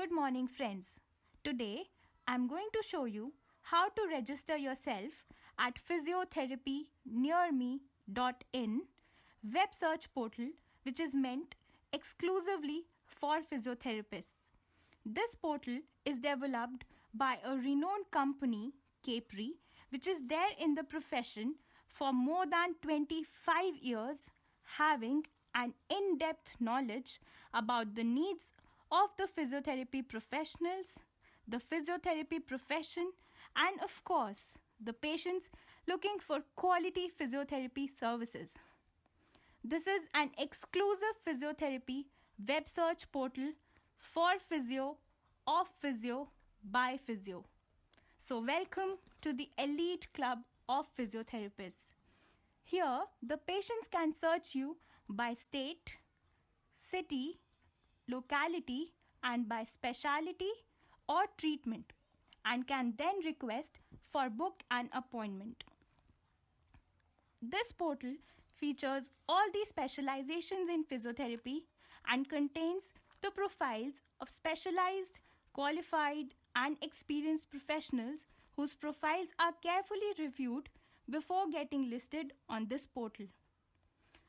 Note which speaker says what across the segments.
Speaker 1: Good morning, friends. Today, I'm going to show you how to register yourself at Physiotherapynearme.in web search portal, which is meant exclusively for physiotherapists. This portal is developed by a renowned company, Capri, which is there in the profession for more than 25 years, having an in-depth knowledge about the needs of the physiotherapy professionals, the physiotherapy profession, and of course, the patients looking for quality physiotherapy services. This is an exclusive physiotherapy web search portal for physio, of physio, by physio. So welcome to the elite club of physiotherapists. Here, the patients can search you by state, city, locality, and by speciality or treatment, and can then request for book an appointment. This portal features all the specializations in physiotherapy and contains the profiles of specialized, qualified, and experienced professionals whose profiles are carefully reviewed before getting listed on this portal.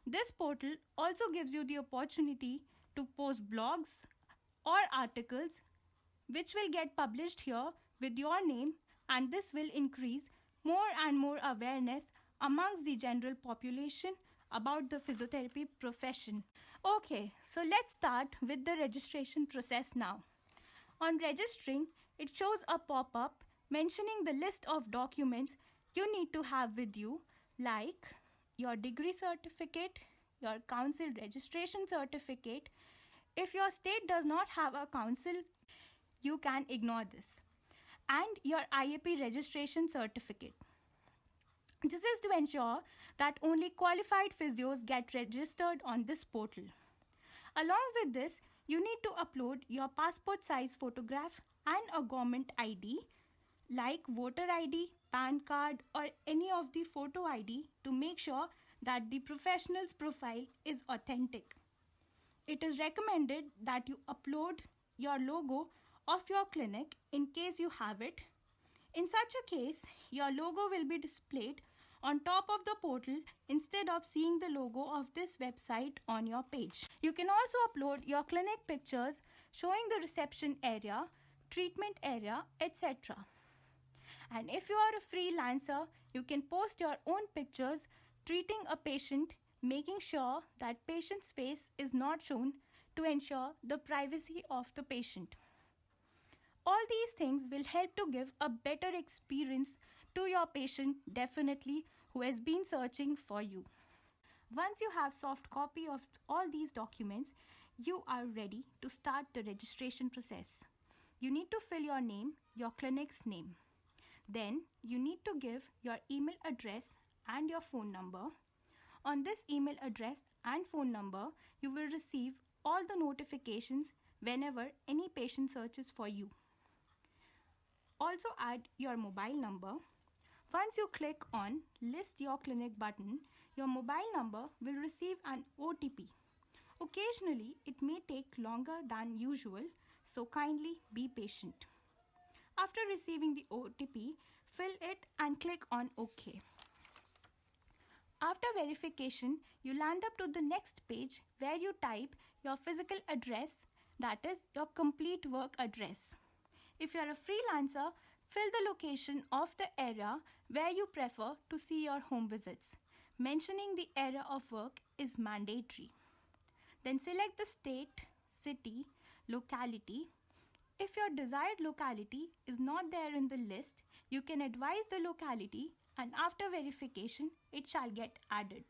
Speaker 1: This portal also gives you the opportunity to post blogs or articles which will get published here with your name, and this will increase more and more awareness amongst the general population about the physiotherapy profession. Okay, so let's start with the registration process now. On registering, it shows a pop-up mentioning the list of documents you need to have with you, like your degree certificate, your council registration certificate. If your state does not have a council, you can ignore this, and your IAP registration certificate. This is to ensure that only qualified physios get registered on this portal. Along with this, you need to upload your passport size photograph and a government ID like voter ID, PAN card, or any of the photo ID to make sure that the professional's profile is authentic. It is recommended that you upload your logo of your clinic in case you have it. In such a case, your logo will be displayed on top of the portal instead of seeing the logo of this website on your page. You can also upload your clinic pictures showing the reception area, treatment area, etc. And if you are a freelancer, you can post your own pictures treating a patient, making sure that patient's face is not shown to ensure the privacy of the patient. All these things will help to give a better experience to your patient, definitely, who has been searching for you. Once you have soft copy of all these documents, you are ready to start the registration process. You need to fill your name, your clinic's name. Then you need to give your email address and your phone number. On this email address and phone number, you will receive all the notifications whenever any patient searches for you. Also add your mobile number. Once you click on List Your Clinic button, your mobile number will receive an OTP. Occasionally, it may take longer than usual, so kindly be patient. After receiving the OTP, fill it and click on OK. After verification, you land up to the next page where you type your physical address, that is your complete work address. If you are a freelancer, fill the location of the area where you prefer to see your home visits. Mentioning the area of work is mandatory. Then select the state, city, locality. If your desired locality is not there in the list, you can advise the locality, and after verification, it shall get added.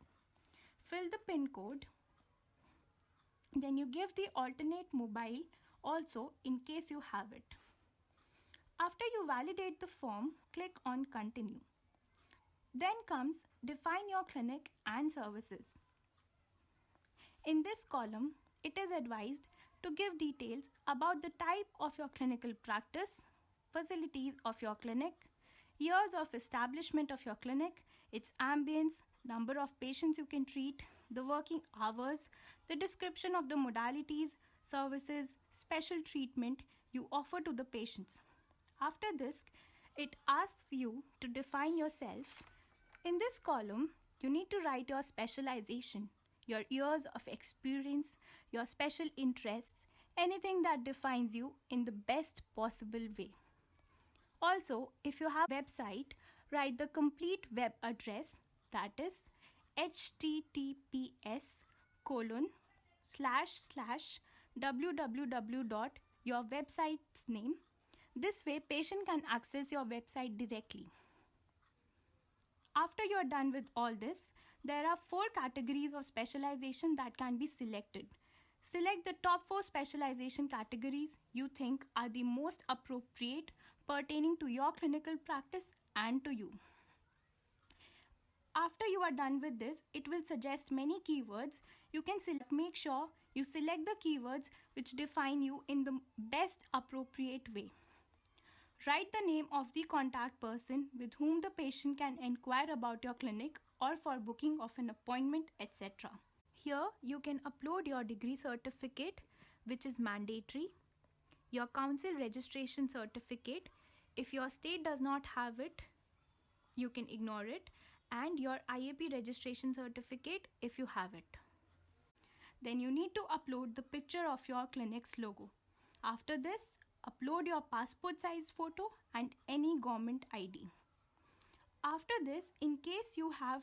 Speaker 1: Fill the PIN code. Then you give the alternate mobile also in case you have it. After you validate the form, click on Continue. Then comes Define your clinic and services. In this column, it is advised to give details about the type of your clinical practice, facilities of your clinic, years of establishment of your clinic, its ambience, number of patients you can treat, the working hours, the description of the modalities, services, special treatment you offer to the patients. After this, it asks you to define yourself. In this column, you need to write your specialization, your years of experience, your special interests, anything that defines you in the best possible way. Also, if you have a website, write the complete web address, that is https colon slash slash www dot your website's name. This way, patient can access your website directly. After you are done with all this, there are 4 categories of specialization that can be selected. Select the top 4 specialization categories you think are the most appropriate pertaining to your clinical practice and to you. After you are done with this, it will suggest many keywords. You can make sure you select the keywords which define you in the best appropriate way. Write the name of the contact person with whom the patient can inquire about your clinic or for booking of an appointment, etc. Here you can upload your degree certificate, which is mandatory, your council registration certificate. If your state does not have it, you can ignore it, and your IAP registration certificate if you have it. Then you need to upload the picture of your clinic's logo. After this, upload your passport size photo and any government ID. After this, in case you have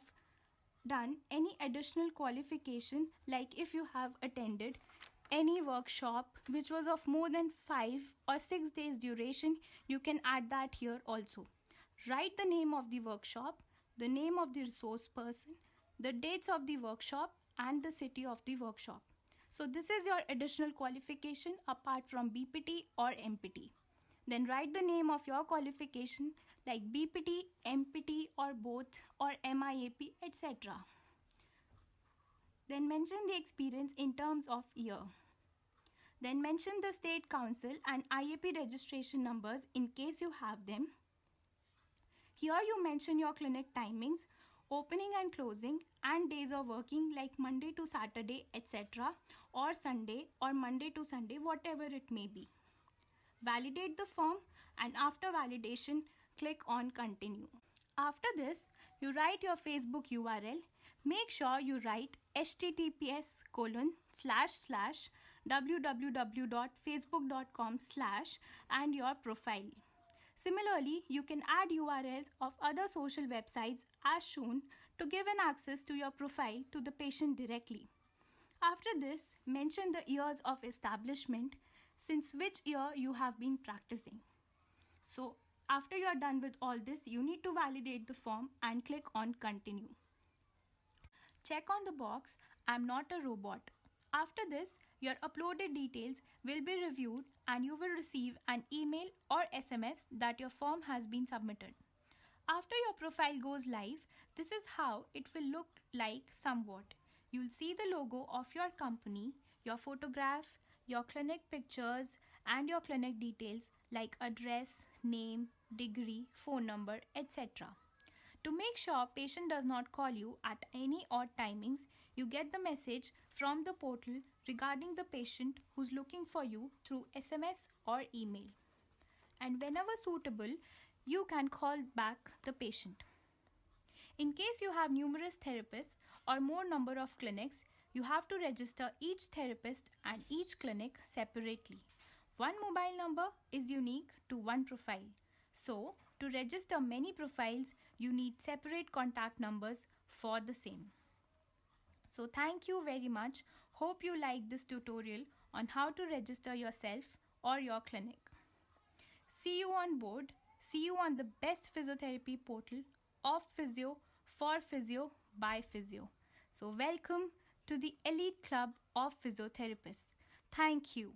Speaker 1: done any additional qualification, like if you have attended any workshop which was of more than 5 or 6 days duration, you can add that here also. Write the name of the workshop, the name of the resource person, the dates of the workshop and the city of the workshop. So this is your additional qualification apart from BPT or MPT. Then write the name of your qualification like BPT, MPT or both or MIAP, etc. Then mention the experience in terms of year. Then mention the state council and IAP registration numbers in case you have them. Here you mention your clinic timings, opening and closing and days of working like Monday to Saturday, etc. or Sunday or Monday to Sunday, whatever it may be. Validate the form and after validation, click on continue. After this, you write your Facebook URL. Make sure you write https colon slash slash www.facebook.com slash and your profile. Similarly, you can add URLs of other social websites as shown to give an access to your profile to the patient directly. After this, mention the years of establishment, since which year you have been practicing. So, after you are done with all this, you need to validate the form and click on continue. Check on the box, I'm not a robot. After this, your uploaded details will be reviewed and you will receive an email or SMS that your form has been submitted. After your profile goes live, this is how it will look like somewhat. You'll see the logo of your company, your photograph, your clinic pictures and your clinic details like address, name, degree, phone number, etc. To make sure patient does not call you at any odd timings, you get the message from the portal regarding the patient who's looking for you through SMS or email. And whenever suitable, you can call back the patient. In case you have numerous therapists or more number of clinics, you have to register each therapist and each clinic separately. One mobile number is unique to one profile. So, to register many profiles, you need separate contact numbers for the same. So, thank you very much. Hope you liked this tutorial on how to register yourself or your clinic. See you on board. See you on the best physiotherapy portal of Physio, for Physio, by Physio. So, welcome to the elite club of physiotherapists. Thank you.